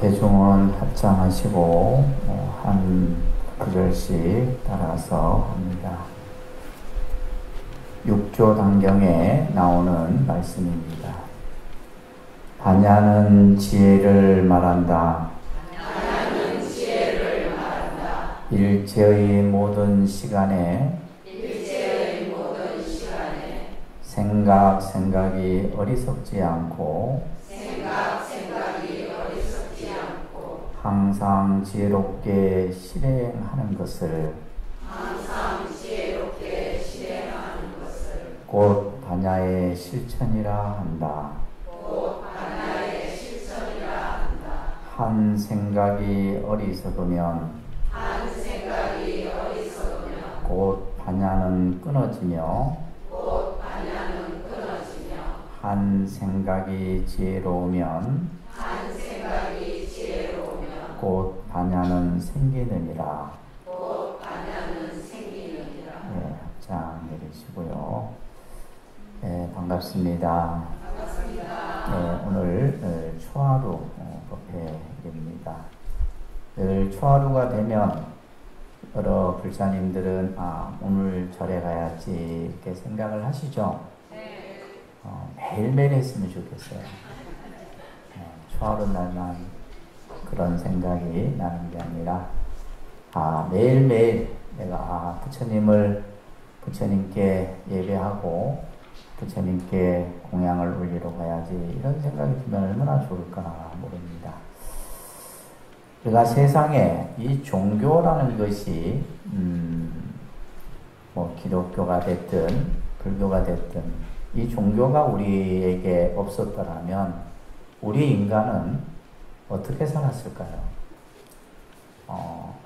대중은 합장하시고 한 구절씩 따라서 합니다. 6조 단경에 나오는 말씀입니다. 반야는 지혜를 말한다. 일체의 모든 시간에 생각이 어리석지 않고 항상 지혜롭게 실행하는 것을 곧 반야의 실천이라 한다. 한 생각이 어리석으면 곧 반야는 끊어지며 한 생각이 지혜로우면 곧 반야는 생기느니라. 네, 합장 내리시고요. 네, 반갑습니다. 네, 오늘 초하루 법회입니다. 늘 초하루가 되면 여러 불사님들은 오늘 절에 가야지 이렇게 생각을 하시죠? 매일매일 했으면 좋겠어요. 초하루 날만 그런 생각이 나는 게 아니라 매일매일 내가 부처님께 예배하고 부처님께 공양을 올리러 가야지 이런 생각이 들면 얼마나 좋을까 모릅니다. 우리가 세상에 이 종교라는 것이 기독교가 됐든 불교가 됐든 이 종교가 우리에게 없었더라면 우리 인간은 어떻게 살았을까요?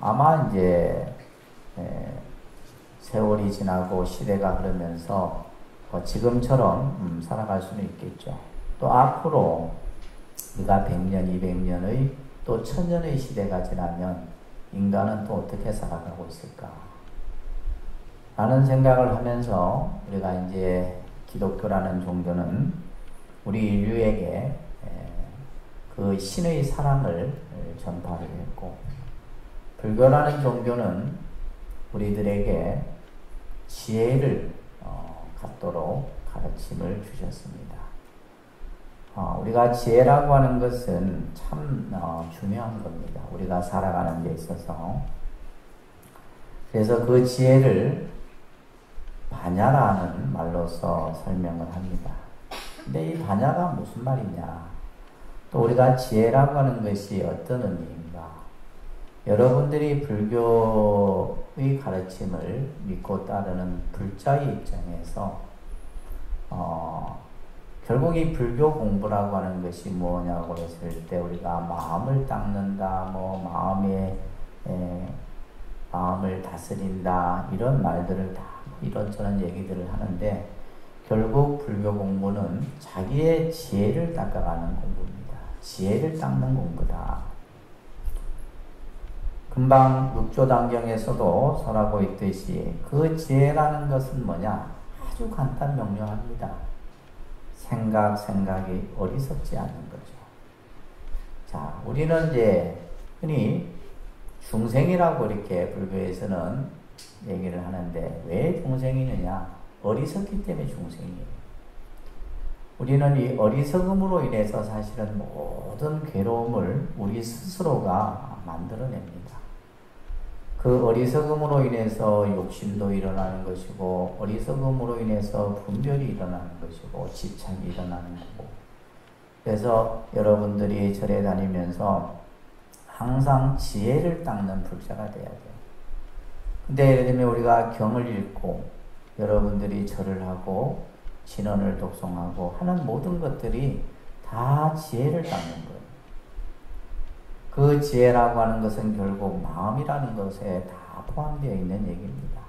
아마 이제 세월이 지나고 시대가 흐르면서 지금처럼 살아갈 수는 있겠죠. 또 앞으로 우리가 100년, 200년의 또 1000년의 시대가 지나면 인간은 또 어떻게 살아가고 있을까? 라는 생각을 하면서 우리가 이제 기독교라는 종교는 우리 인류에게 그 신의 사랑을 전파를 했고, 불교라는 종교는 우리들에게 지혜를 갖도록 가르침을 주셨습니다. 우리가 지혜라고 하는 것은 참 중요한 겁니다. 우리가 살아가는 데 있어서. 그래서 그 지혜를 반야라는 말로서 설명을 합니다. 근데 이 반야가 무슨 말이냐? 또 우리가 지혜라고 하는 것이 어떤 의미인가? 여러분들이 불교의 가르침을 믿고 따르는 불자의 입장에서 결국 이 불교 공부라고 하는 것이 뭐냐고 했을 때 우리가 마음을 닦는다, 마음을 다스린다 이런 말들을 다 이런저런 얘기들을 하는데 결국 불교 공부는 자기의 지혜를 닦아가는 공부입니다. 지혜를 닦는 공부다. 금방 6조 단경에서도 설하고 있듯이 그 지혜라는 것은 뭐냐? 아주 간단 명료합니다. 생각이 어리석지 않은 거죠. 자, 우리는 이제 흔히 중생이라고 이렇게 불교에서는 얘기를 하는데 왜 중생이느냐? 어리석기 때문에 중생이에요. 우리는 이 어리석음으로 인해서 사실은 모든 괴로움을 우리 스스로가 만들어냅니다. 그 어리석음으로 인해서 욕심도 일어나는 것이고, 어리석음으로 인해서 분별이 일어나는 것이고, 집착이 일어나는 거고. 그래서 여러분들이 절에 다니면서 항상 지혜를 닦는 불자가 돼야 돼요. 근데 예를 들면 우리가 경을 읽고, 여러분들이 절을 하고, 진언을 독송하고 하는 모든 것들이 다 지혜를 닦는 거예요. 그 지혜라고 하는 것은 결국 마음이라는 것에 다 포함되어 있는 얘기입니다.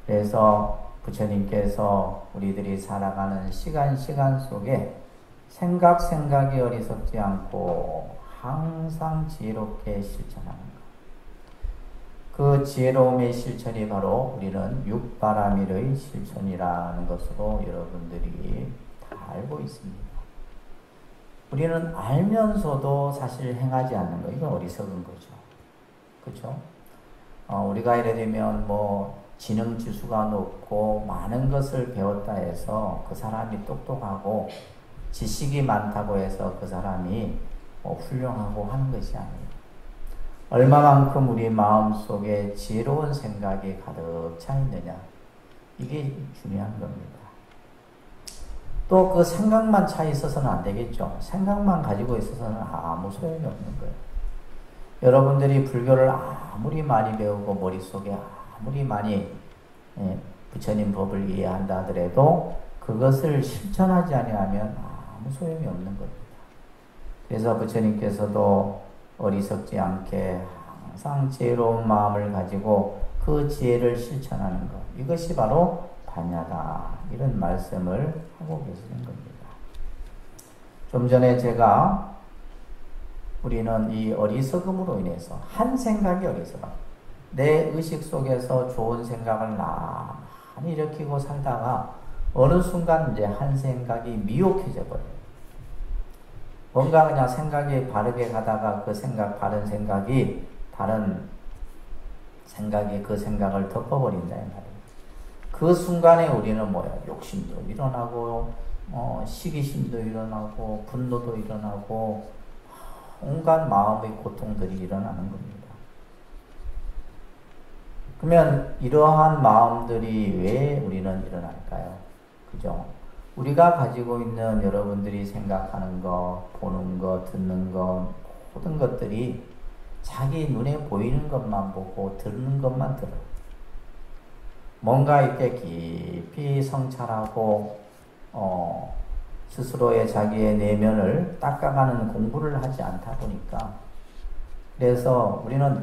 그래서 부처님께서 우리들이 살아가는 시간 속에 생각이 어리석지 않고 항상 지혜롭게 실천하는 것. 그 지혜로움의 실천이 바로 우리는 육바라밀의 실천이라는 것으로 여러분들이 다 알고 있습니다. 우리는 알면서도 사실 행하지 않는 거, 이건 어리석은 거죠. 그렇죠? 우리가 예를 들면 뭐 지능 지수가 높고 많은 것을 배웠다 해서 그 사람이 똑똑하고 지식이 많다고 해서 그 사람이 훌륭하고 하는 것이 아니에요. 얼마만큼 우리 마음속에 지혜로운 생각이 가득 차 있느냐, 이게 중요한 겁니다. 또 그 생각만 차 있어서는 안 되겠죠. 생각만 가지고 있어서는 아무 소용이 없는 거예요. 여러분들이 불교를 아무리 많이 배우고 머릿속에 아무리 많이 부처님 법을 이해한다 하더라도 그것을 실천하지 아니하면 아무 소용이 없는 겁니다. 그래서 부처님께서도 어리석지 않게 항상 지혜로운 마음을 가지고 그 지혜를 실천하는 것, 이것이 바로 반야다, 이런 말씀을 하고 계시는 겁니다. 좀 전에 제가 우리는 이 어리석음으로 인해서 한 생각이 어리석음, 내 의식 속에서 좋은 생각을 많이 일으키고 살다가 어느 순간 이제 한 생각이 미혹해져 버려요. 뭔가 그냥 생각이 바르게 가다가 그 생각, 바른 생각이 다른 생각이 그 생각을 덮어버린다 이 말이에요. 그 순간에 우리는 뭐야? 욕심도 일어나고 시기심도 일어나고 분노도 일어나고 온갖 마음의 고통들이 일어나는 겁니다. 그러면 이러한 마음들이 왜 우리는 일어날까요? 그죠? 우리가 가지고 있는 여러분들이 생각하는 것, 보는 것, 듣는 것, 모든 것들이 자기 눈에 보이는 것만 보고 듣는 것만 들어요. 뭔가 이렇게 깊이 성찰하고 스스로의 자기의 내면을 닦아가는 공부를 하지 않다 보니까, 그래서 우리는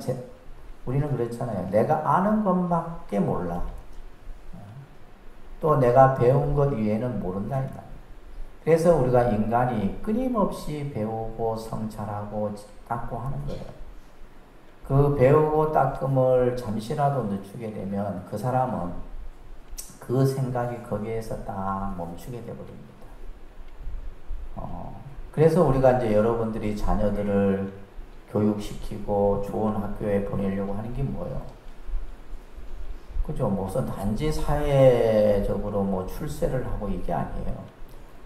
그렇잖아요. 내가 아는 것밖에 몰라. 또 내가 배운 것 이외에는 모른다 이 말이에요. 그래서 우리가 인간이 끊임없이 배우고 성찰하고 닦고 하는 거예요. 그 배우고 닦음을 잠시라도 늦추게 되면 그 사람은 그 생각이 거기에서 딱 멈추게 되어버립니다. 그래서 우리가 이제 여러분들이 자녀들을 교육시키고 좋은 학교에 보내려고 하는 게 뭐예요? 그죠? 무슨 단지 사회적으로 뭐 출세를 하고 이게 아니에요.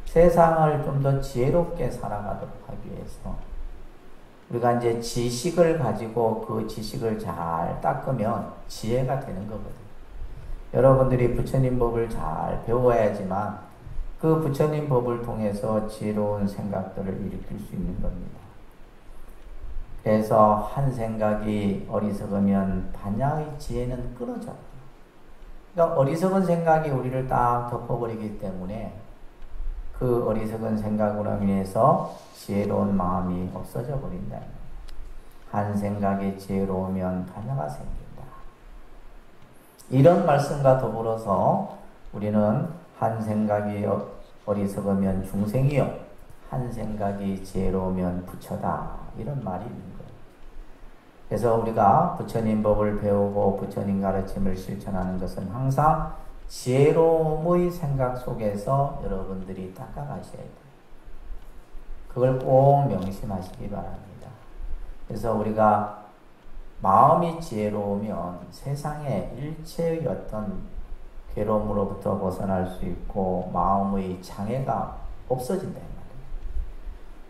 세상을 좀 더 지혜롭게 살아가도록 하기 위해서 우리가 이제 지식을 가지고 그 지식을 잘 닦으면 지혜가 되는 거거든요. 여러분들이 부처님 법을 잘 배워야지만 그 부처님 법을 통해서 지혜로운 생각들을 일으킬 수 있는 겁니다. 그래서 한 생각이 어리석으면 반야의 지혜는 끊어져요. 그러니까 어리석은 생각이 우리를 딱 덮어버리기 때문에 그 어리석은 생각으로 인해서 지혜로운 마음이 없어져 버린다. 한 생각이 지혜로우면 반야가 생긴다. 이런 말씀과 더불어서 우리는 한 생각이 어리석으면 중생이요, 한 생각이 지혜로우면 부처다, 이런 말이 있는 거예요. 그래서 우리가 부처님 법을 배우고 부처님 가르침을 실천하는 것은 항상 지혜로움의 생각 속에서 여러분들이 닦아가셔야 돼요. 그걸 꼭 명심하시기 바랍니다. 그래서 우리가 마음이 지혜로우면 세상에 일체의 어떤 괴로움으로부터 벗어날 수 있고 마음의 장애가 없어진다.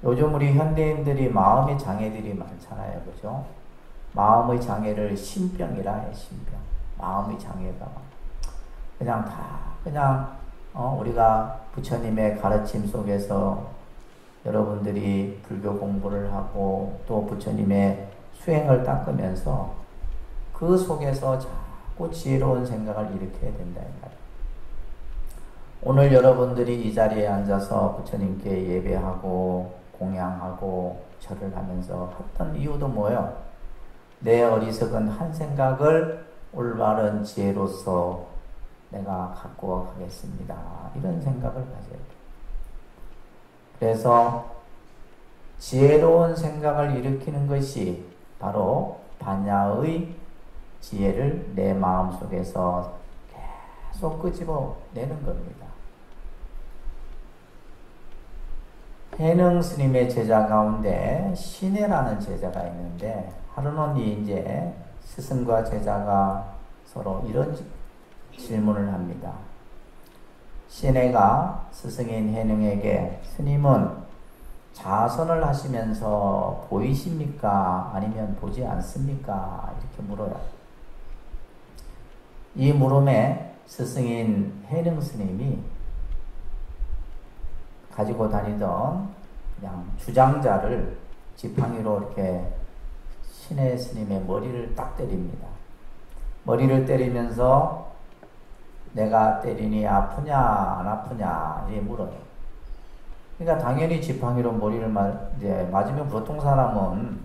요즘 우리 현대인들이 마음의 장애들이 많잖아요. 그죠? 마음의 장애를 신병이라 해요. 신병. 마음의 장애가 그냥 우리가 부처님의 가르침 속에서 여러분들이 불교 공부를 하고 또 부처님의 수행을 닦으면서 그 속에서 자꾸 지혜로운 생각을 일으켜야 된다 이 말이에요. 오늘 여러분들이 이 자리에 앉아서 부처님께 예배하고 공양하고 절을 하면서 했던 이유도 뭐예요? 내 어리석은 한 생각을 올바른 지혜로서 내가 갖고 가겠습니다. 이런 생각을 가져야 돼요. 그래서 지혜로운 생각을 일으키는 것이 바로 반야의 지혜를 내 마음속에서 계속 끄집어내는 겁니다. 해능 스님의 제자 가운데 신해라는 제자가 있는데 하루는 이제 스승과 제자가 서로 이런 질문을 합니다. 신해가 스승인 해능에게 스님은 자선을 하시면서 보이십니까? 아니면 보지 않습니까? 이렇게 물어요. 이 물음에 스승인 해능 스님이 가지고 다니던 그냥 주장자를 지팡이로 이렇게 신해 스님의 머리를 딱 때립니다. 머리를 때리면서 내가 때리니 아프냐 안 아프냐 이렇게 물어요. 그러니까 당연히 지팡이로 머리를 이제 맞으면 보통 사람은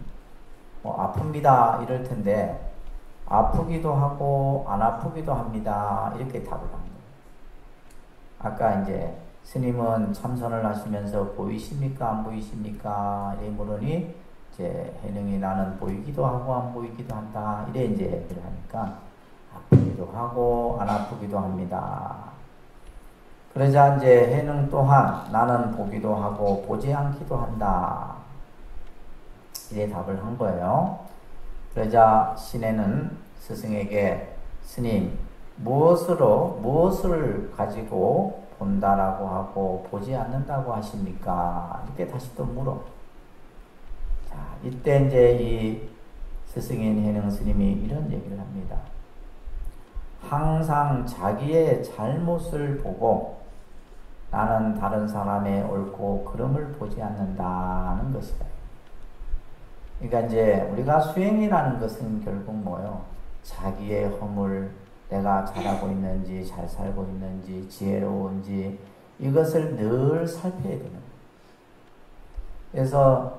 뭐 아픕니다 이럴 텐데 아프기도 하고 안 아프기도 합니다 이렇게 답을 합니다. 아까 이제 스님은 참선을 하시면서 보이십니까 안 보이십니까 이래 물으니 이제 해능이 나는 보이기도 하고 안 보이기도 한다 이래 이제 얘기를 하니까 아프기도 하고 안 아프기도 합니다. 그러자 이제 해능 또한 나는 보기도 하고 보지 않기도 한다 이래 답을 한 거예요. 그러자 신해는 스승에게 스님 무엇을 가지고 본다라고 하고 보지 않는다고 하십니까? 이렇게 다시 또 물어. 자, 이때 이제 이 스승인 해능 스님이 이런 얘기를 합니다. 항상 자기의 잘못을 보고 나는 다른 사람의 옳고 그름을 보지 않는다는 것이다. 그러니까 이제 우리가 수행이라는 것은 결국 뭐요? 자기의 허물, 내가 잘하고 있는지, 잘 살고 있는지, 지혜로운지 이것을 늘 살펴야 되는 거예요. 그래서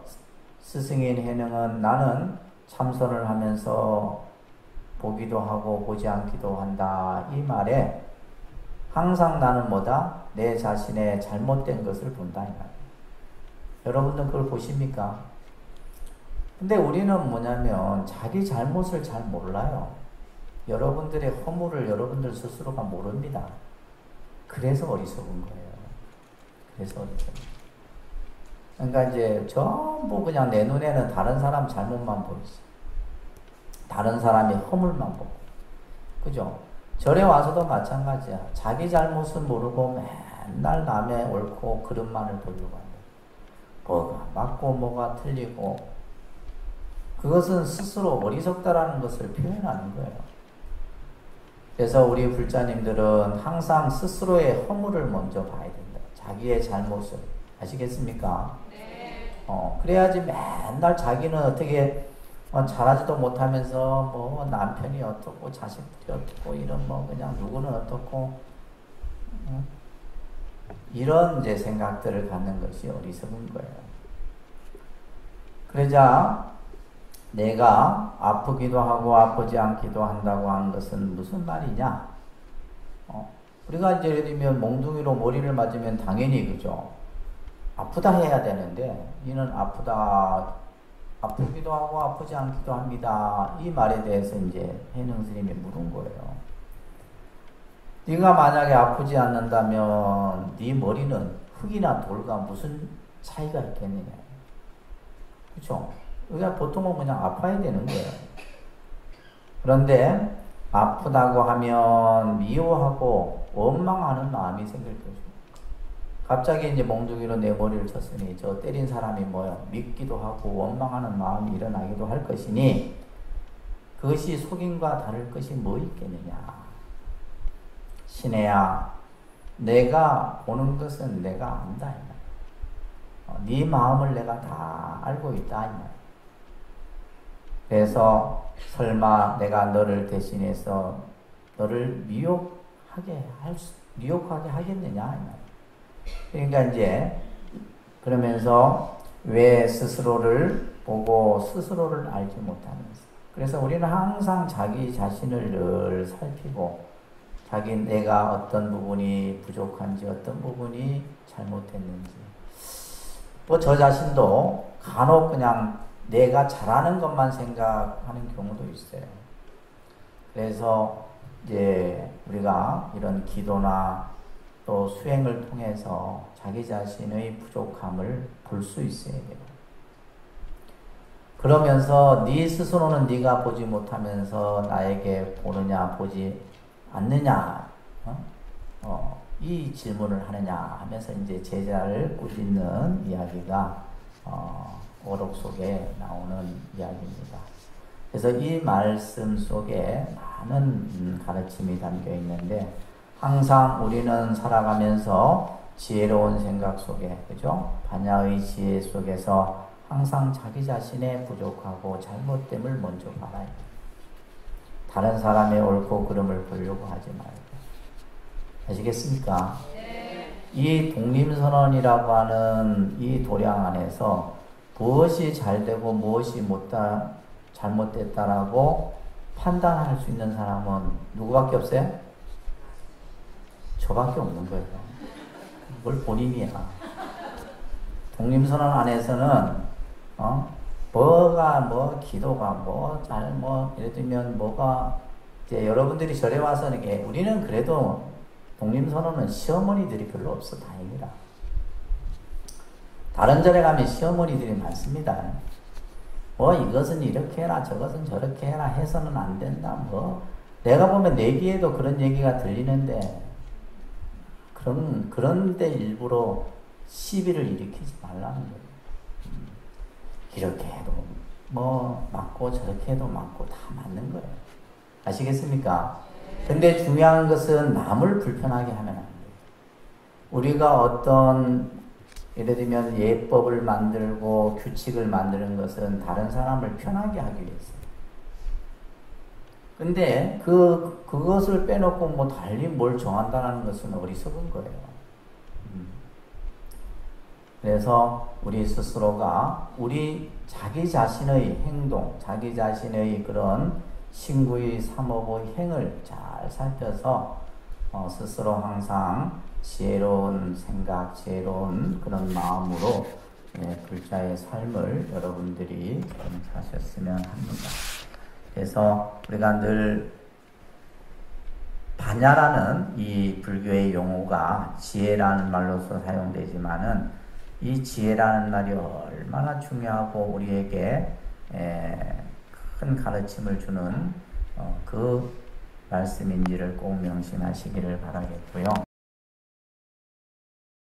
스승인 해능은 나는 참선을 하면서 보기도 하고 보지 않기도 한다. 이 말에 항상 나는 뭐다? 내 자신의 잘못된 것을 본다. 이 말이에요. 여러분들 그걸 보십니까? 근데 우리는 뭐냐면 자기 잘못을 잘 몰라요. 여러분들의 허물을 여러분들 스스로가 모릅니다. 그래서 어리석은 거예요. 그래서 어리석은 거예요. 그러니까 이제 전부 그냥 내 눈에는 다른 사람 잘못만 보이지. 다른 사람의 허물만 보고. 그죠? 절에 와서도 마찬가지야. 자기 잘못은 모르고 맨날 남의 옳고 그름만을 보려고 한다. 뭐가 맞고 뭐가 틀리고. 그것은 스스로 어리석다라는 것을 표현하는 거예요. 그래서 우리 불자님들은 항상 스스로의 허물을 먼저 봐야 된다. 자기의 잘못을. 아시겠습니까? 네. 그래야지 맨날 자기는 어떻게 잘하지도 못하면서 뭐 남편이 어떻고 자식들이 어떻고 이런 뭐 그냥 누구는 어떻고 이런 이제 생각들을 갖는 것이 어리석은 거예요. 그러자 내가 아프기도 하고 아프지 않기도 한다고 한 것은 무슨 말이냐? 우리가 이제 예를 들면 몽둥이로 머리를 맞으면 당연히 그죠? 아프다 해야 되는데 이는 아프기도 하고 아프지 않기도 합니다. 이 말에 대해서 이제 해능 스님이 물은 거예요. 네가 만약에 아프지 않는다면 네 머리는 흙이나 돌과 무슨 차이가 있겠느냐? 그렇죠? 우리가 보통은 그냥 아파야 되는 거예요. 그런데 아프다고 하면 미워하고 원망하는 마음이 생길 것입니다. 갑자기 이제 몽둥이로 내 머리를 쳤으니 저 때린 사람이 뭐요? 믿기도 하고 원망하는 마음이 일어나기도 할 것이니 그것이 속임과 다를 것이 뭐 있겠느냐? 신해야, 내가 보는 것은 내가 안다. 네 마음을 내가 다 알고 있다. 그래서 설마 내가 너를 대신해서 너를 미혹하게 하겠느냐? 그러니까 이제 그러면서 왜 스스로를 보고 스스로를 알지 못하면서, 그래서 우리는 항상 자기 자신을 늘 살피고 내가 어떤 부분이 부족한지 어떤 부분이 잘못했는지 뭐 저 자신도 간혹 그냥 내가 잘하는 것만 생각하는 경우도 있어요. 그래서 이제 우리가 이런 기도나 또 수행을 통해서 자기 자신의 부족함을 볼 수 있어야 돼요. 그러면서 네 스스로는 네가 보지 못하면서 나에게 보느냐 보지 않느냐 이 질문을 하느냐 하면서 이제 제자를 꾸짖는 이야기가 어록 속에 나오는 이야기입니다. 그래서 이 말씀 속에 많은 가르침이 담겨 있는데 항상 우리는 살아가면서 지혜로운 생각 속에, 그죠? 반야의 지혜 속에서 항상 자기 자신의 부족하고 잘못됨을 먼저 알아야 돼요. 다른 사람의 옳고 그름을 보려고 하지 말고. 아시겠습니까? 네. 이 독림선언이라고 하는 이 도량 안에서 무엇이 잘되고 무엇이 잘못됐다라고 판단할 수 있는 사람은 누구밖에 없어요? 저밖에 없는 거예요. 그걸 본인이야. 독림선언 안에서는 기도가 예를 들면 이제 여러분들이 절에 와서 이렇게 우리는 그래도 독림선언은 시어머니들이 별로 없어 다행이라. 다른 절에 가면 시어머니들이 많습니다. 이것은 이렇게 해라 저것은 저렇게 해라 해서는 안 된다. 내가 보면 내 귀에도 그런 얘기가 들리는데 그런데 일부러 시비를 일으키지 말라는 거예요. 이렇게 해도 맞고 저렇게 해도 맞고 다 맞는 거예요. 아시겠습니까? 근데 중요한 것은 남을 불편하게 하면 안 돼요. 우리가 어떤 예를 들면 예법을 만들고 규칙을 만드는 것은 다른 사람을 편하게 하기 위해서. 근데 그것을 빼놓고 달리 뭘 정한다는 것은 어리석은 거예요. 그래서 우리 스스로가 우리 자기 자신의 행동, 자기 자신의 그런 신구의 삼업의 행을 잘 살펴서 스스로 항상 지혜로운 생각, 지혜로운 그런 마음으로 불자의 삶을 여러분들이 사셨으면 합니다. 그래서 우리가 늘 반야라는 이 불교의 용어가 지혜라는 말로서 사용되지만은 이 지혜라는 말이 얼마나 중요하고 우리에게 큰 가르침을 주는 그 말씀인지를 꼭 명심하시기를 바라겠고요.